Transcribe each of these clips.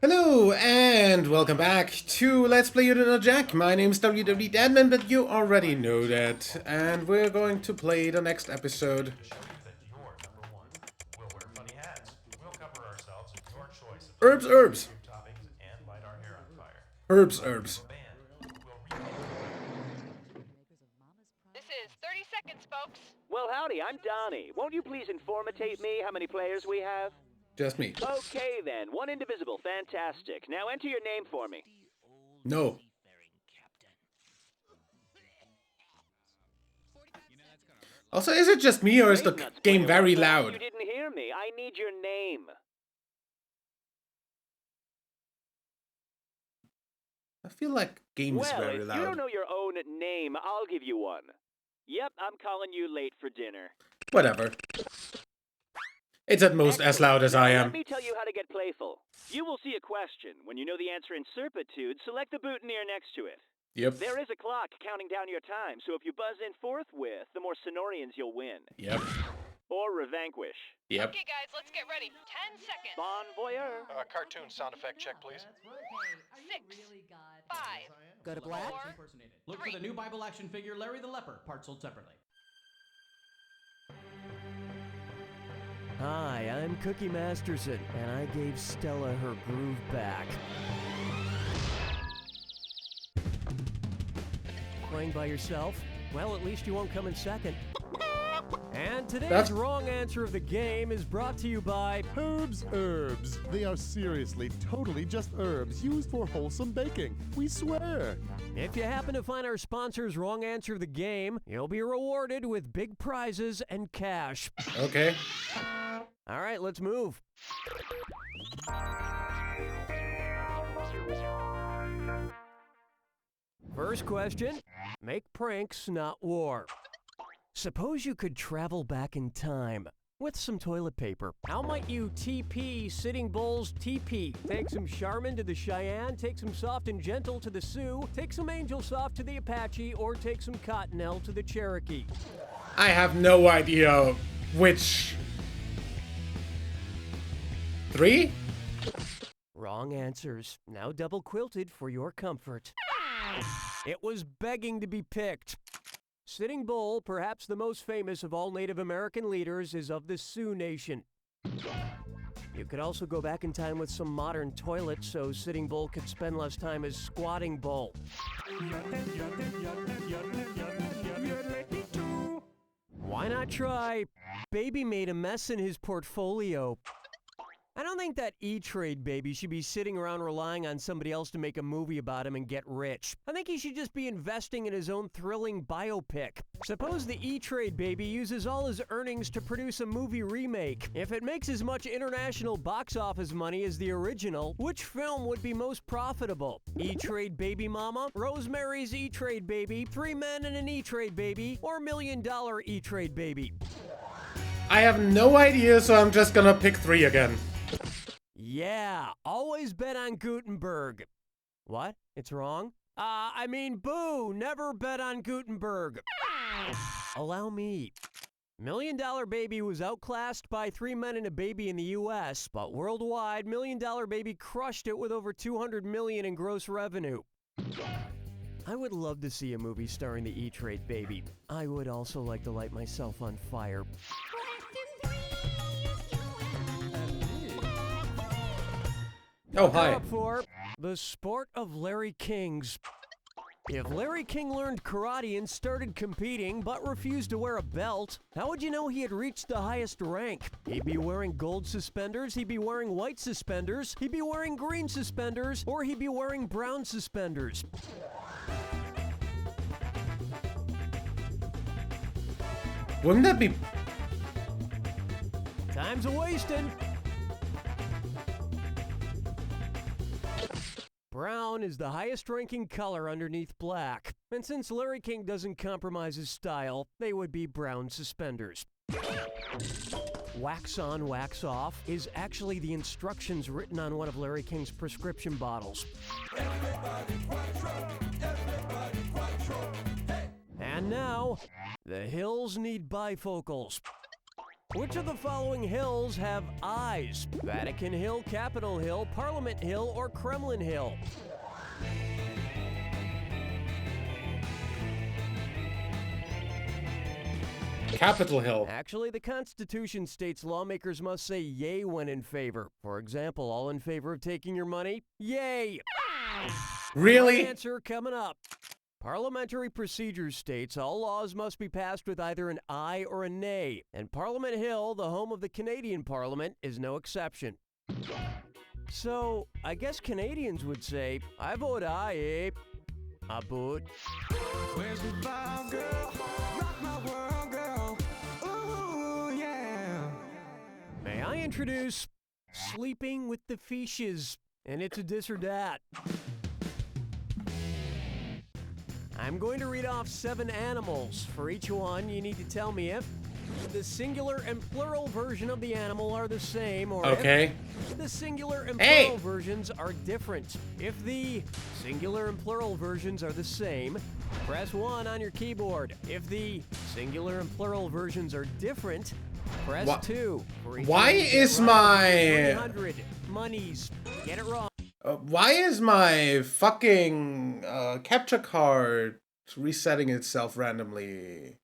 Hello and welcome back to Let's Play Yu No Jack. My name is WWE Dadman, but you already know that. And we're going to play the next episode. Herbs, herbs. Herbs, herbs. This is 30 seconds, folks. Well, howdy, I'm Donnie. Won't you please informate me how many players we have? Just me. Okay, then. One indivisible. Fantastic. Now enter your name for me. No. Also, is it just me or is the game very loud? You didn't hear me. I need your name. I feel like game is very If you don't loud. know your own name, I'll give you one. Yep, I'm calling you late for dinner. Whatever. It's at most as loud as I am. Let me tell you how to get playful. You will see a question. When you know the answer in Serpitude, select the boutonniere next to it. Yep. There is a clock counting down your time, so if you buzz in forthwith, the more Sonorians you'll win. Yep. Or revanquish. Yep. Okay, guys, let's get ready. 10 seconds. Bon voyeur. Cartoon sound effect check, please. 6, 5, Go to black. 4, Look for the new Bible action figure, Larry the Leper, parts sold separately. Hi, I'm Cookie Masterson, and I gave Stella her groove back. Playing by yourself? Well, at least you won't come in second. And today's wrong answer of the game is brought to you by Herbs, herbs. They are seriously, totally just herbs used for wholesome baking. We swear. If you happen to find our sponsor's wrong answer of the game, you'll be rewarded with big prizes and cash. Okay. All right, let's move. First question, make pranks, not war. Suppose you could travel back in time with some toilet paper. How might you TP Sitting Bull's TP? Take some Charmin to the Cheyenne, take some Soft and Gentle to the Sioux, take some Angel Soft to the Apache, or take some Cottonelle to the Cherokee. I have no idea which... 3? Wrong answers. Now double quilted for your comfort. It was begging to be picked. Sitting Bull, perhaps the most famous of all Native American leaders, is of the Sioux Nation. You could also go back in time with some modern toilets so Sitting Bull could spend less time as Squatting Bull. Why not try Baby made a mess in his portfolio? I don't think that E-Trade baby should be sitting around relying on somebody else to make a movie about him and get rich. I think he should just be investing in his own thrilling biopic. Suppose the E-Trade baby uses all his earnings to produce a movie remake. If it makes as much international box office money as the original, which film would be most profitable? E-Trade Baby Mama, Rosemary's E-Trade Baby, Three Men and an E-Trade Baby, or $1 Million E-Trade Baby? I have no idea, so I'm just gonna pick 3 again. Yeah, always bet on Gutenberg. What? It's wrong? I mean, boo! Never bet on Gutenberg. Allow me. $1 Million Baby was outclassed by Three Men and a Baby in the US, but worldwide, $1 Million Baby crushed it with over $200 million in gross revenue. I would love to see a movie starring the E-Trade Baby. I would also like to light myself on fire. Oh, hi. Up for the sport of Larry Kings. If Larry King learned karate and started competing but refused to wear a belt, how would you know he had reached the highest rank? He'd be wearing gold suspenders, he'd be wearing white suspenders, he'd be wearing green suspenders, or he'd be wearing brown suspenders. Wouldn't that be... Time's a-wasting. Brown is the highest ranking color underneath black. And since Larry King doesn't compromise his style, they would be brown suspenders. Wax on, wax off is actually the instructions written on one of Larry King's prescription bottles. And now, the hills need bifocals. Which of the following hills have eyes? Vatican Hill, Capitol Hill, Parliament Hill, or Kremlin Hill? Capitol Hill. Actually, the Constitution states lawmakers must say yay when in favor. For example, all in favor of taking your money? Yay! Really? Right answer coming up. Parliamentary procedure states all laws must be passed with either an aye or a nay, and Parliament Hill, the home of the Canadian Parliament, is no exception. So, I guess Canadians would say, I vote aye, eh? I vote. Where's the vibe, girl? Rock my world, girl. Ooh, yeah. May I introduce Sleeping with the Fishes? And it's a this or that. I'm going to read off 7 animals. For each one, you need to tell me if the singular and plural version of the animal are the same, or Okay. if the singular and Hey! plural versions are different. If the singular and plural versions are the same, press 1 on your keyboard. If the singular and plural versions are different, press Wha- 2. For each Why one you get is right, my- 100 monies. Get it wrong. Why is my fucking capture card resetting itself randomly?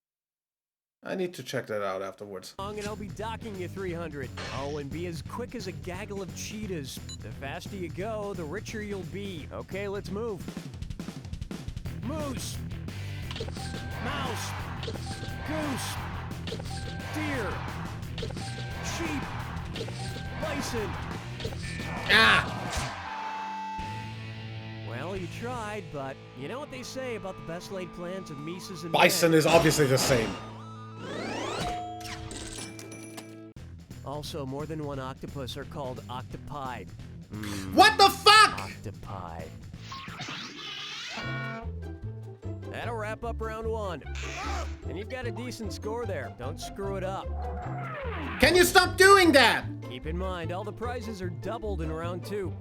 I need to check that out afterwards. And I'll be docking you 300. Oh, and be as quick as a gaggle of cheetahs. The faster you go, the richer you'll be. Okay, let's move. Moose. Mouse. Goose. Deer. Sheep. Bison. Ah! Well, you tried, but you know what they say about the best laid plans of Mises and Bison men. is obviously the same. Also, more than one octopus are called octopi. What the fuck? Octopi. That'll wrap up round 1. And you've got a decent score there. Don't screw it up. Can you stop doing that? Keep in mind, all the prizes are doubled in round 2.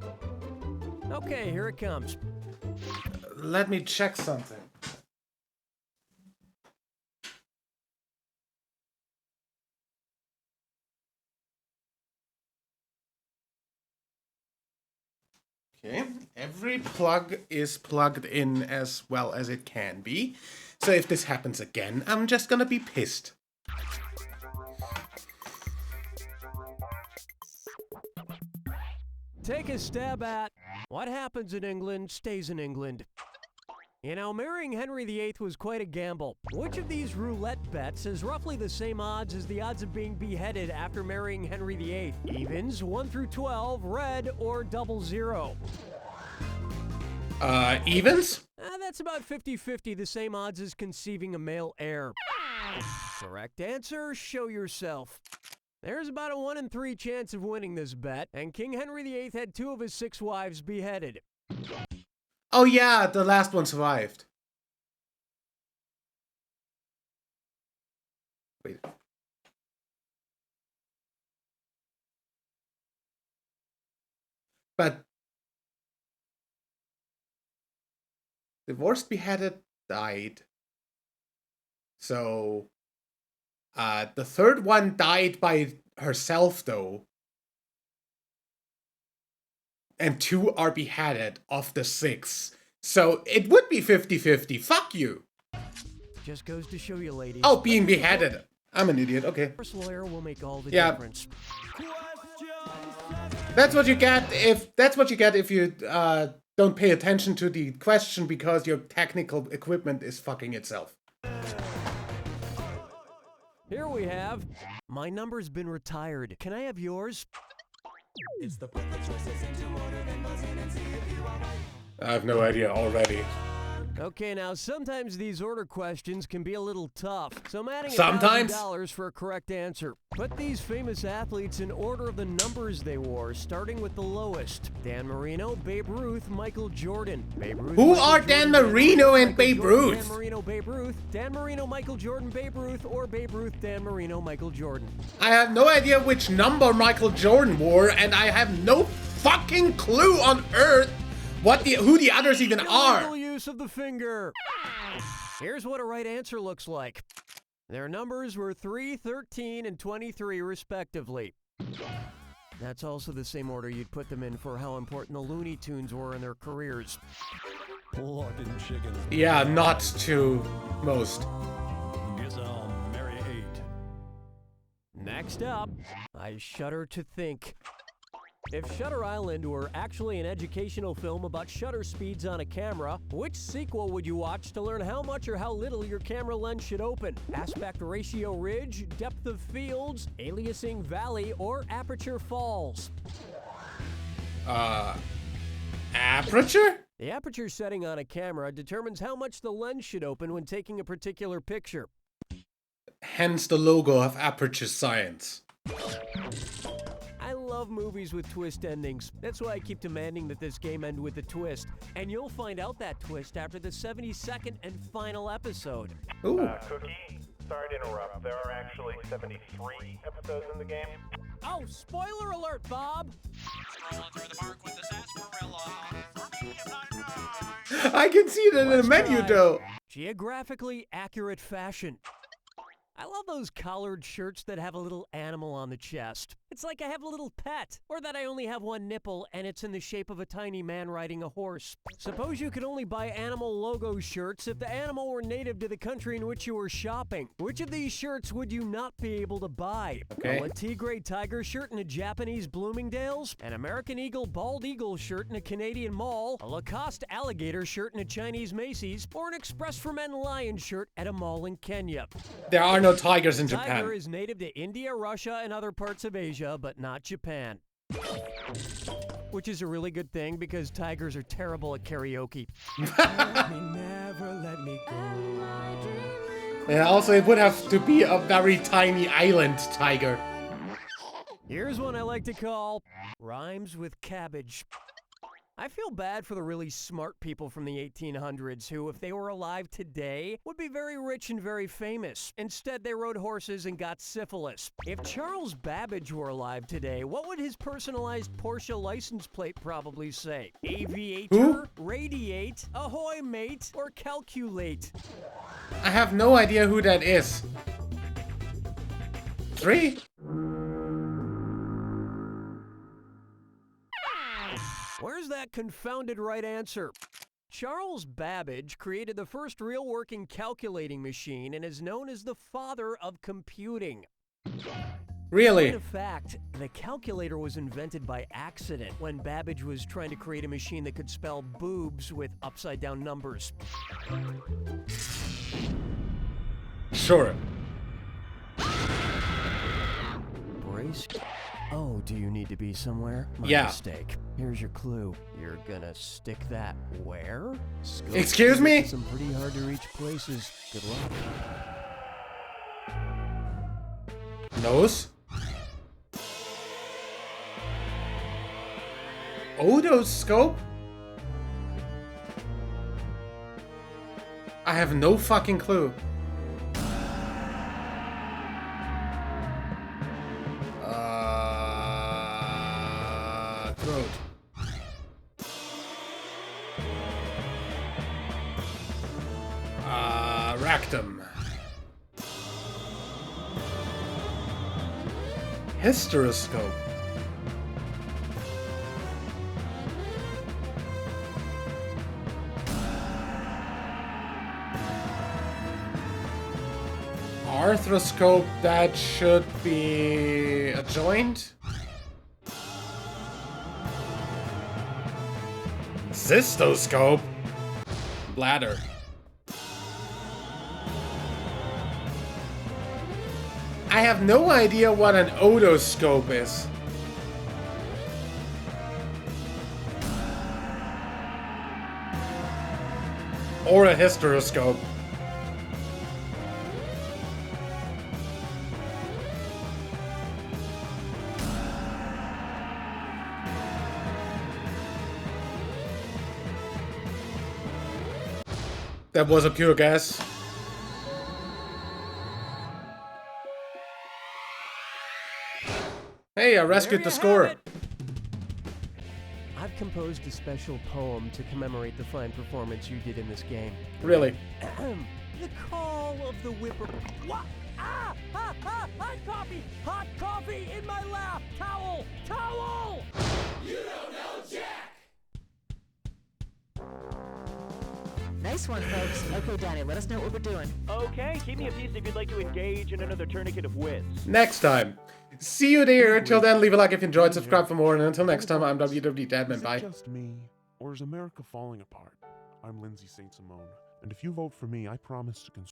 Okay, here it comes. Let me check something. Okay, every plug is plugged in as well as it can be. So if this happens again, I'm just gonna be pissed. Take a stab at what happens in England stays in England. You know, marrying Henry VIII was quite a gamble. Which of these roulette bets has roughly the same odds as the odds of being beheaded after marrying Henry VIII? Evens, 1 through 12, red, or 00? Evens? That's about 50-50, the same odds as conceiving a male heir. Correct answer, show yourself. There's about a 1 in 3 chance of winning this bet, and King Henry VIII had 2 of his 6 wives beheaded. Oh yeah, the last one survived. Wait. But divorced beheaded died. So the third one died by herself though. And 2 are beheaded of the 6. So it would be 50-50. Fuck you. Just goes to show you, ladies. Oh, being beheaded. I'm an idiot. Okay. First lawyer will make all the Yeah. difference. That's what you get if you don't pay attention to the question because your technical equipment is fucking itself. Here we have, my number's been retired. Can I have yours? It's the perfect choices into order, then buzz in and see if you are right. I have no idea already. Okay, now sometimes these order questions can be a little tough, so I'm adding Sometimes? $1,000 for a correct answer. Put these famous athletes in order of the numbers they wore, starting with the lowest. Dan Marino, Babe Ruth, Michael Jordan. Babe Ruth, Who Michael are Jordan, Dan Marino and Michael Babe Jordan, Ruth? Dan Marino, Babe Ruth. Dan Marino, Michael Jordan, Babe Ruth, or Babe Ruth, Dan Marino, Michael Jordan. I have no idea which number Michael Jordan wore, and I have no fucking clue on earth who the others even Illegal are. use of the finger. Here's what a right answer looks like. Their numbers were 3, 13, and 23 respectively. That's also the same order you'd put them in for how important the Looney Tunes were in their careers. Pork and chicken. Yeah, not to most. Guess I'll marry 8. Next up, I shudder to think. If Shutter Island were actually an educational film about shutter speeds on a camera, which sequel would you watch to learn how much or how little your camera lens should open? Aspect ratio ridge, depth of fields, aliasing valley, or aperture falls? Aperture? The aperture setting on a camera determines how much the lens should open when taking a particular picture. Hence the logo of Aperture Science. I love movies with twist endings. That's why I keep demanding that this game end with a twist. And you'll find out that twist after the 72nd and final episode. Ooh. Cookie, sorry to interrupt. There are actually 73 episodes in the game. Oh, spoiler alert, Bob! I can see it in the Let's menu try though. Geographically accurate fashion. I love those collared shirts that have a little animal on the chest. It's like I have a little pet, or that I only have one nipple and it's in the shape of a tiny man riding a horse. Suppose you could only buy animal logo shirts if the animal were native to the country in which you were shopping. Which of these shirts would you not be able to buy? Okay. A Tigre tiger shirt in a Japanese Bloomingdale's, an American Eagle bald eagle shirt in a Canadian mall, a Lacoste alligator shirt in a Chinese Macy's, or an Express for Men lion shirt at a mall in Kenya. There are no tigers in Tiger Japan. is native to India, Russia, and other parts of Asia, but not Japan. Which is a really good thing because tigers are terrible at karaoke. Never let me go. And also, it would have to be a very tiny island tiger. Here's one I like to call Rhymes with Cabbage. I feel bad for the really smart people from the 1800s who, if they were alive today, would be very rich and very famous. Instead, they rode horses and got syphilis. If Charles Babbage were alive today, what would his personalized Porsche license plate probably say? Aviator, Who? radiate, ahoy mate, or calculate? I have no idea who that is. 3? Where's that confounded right answer? Charles Babbage created the first real working calculating machine and is known as the father of computing. Really? In fact, the calculator was invented by accident when Babbage was trying to create a machine that could spell boobs with upside down numbers. Sure. Brace. Oh, do you need to be somewhere? My Yeah. mistake. Here's your clue. You're gonna stick that where? Scope Excuse me? Some pretty hard to reach places. Good luck. Nose? Otoscope? I have no fucking clue. Throat. Rectum. Hysteroscope. Arthroscope, that should be a joint. Cystoscope. Bladder. I have no idea what an otoscope is. Or a hysteroscope. That was a pure guess. Hey, I rescued the score. I've composed a special poem to commemorate the fine performance you did in this game. Really? The call of the whipper. What? Ah! Ah! Ah! Hot coffee! Hot coffee in my lap! Towel! Towel! You don't know Jack! Nice one, folks. Okay, Danny, let us know what we're doing. Okay, keep me appeased if you'd like to engage in another tourniquet of wits. Next time. See you there. Till then, leave a like if you enjoyed, subscribe for more, and until next time, I'm WW Deadman. Is Bye. it just me, or is America falling apart? I'm Lindsay St. Simone, and if you vote for me, I promise to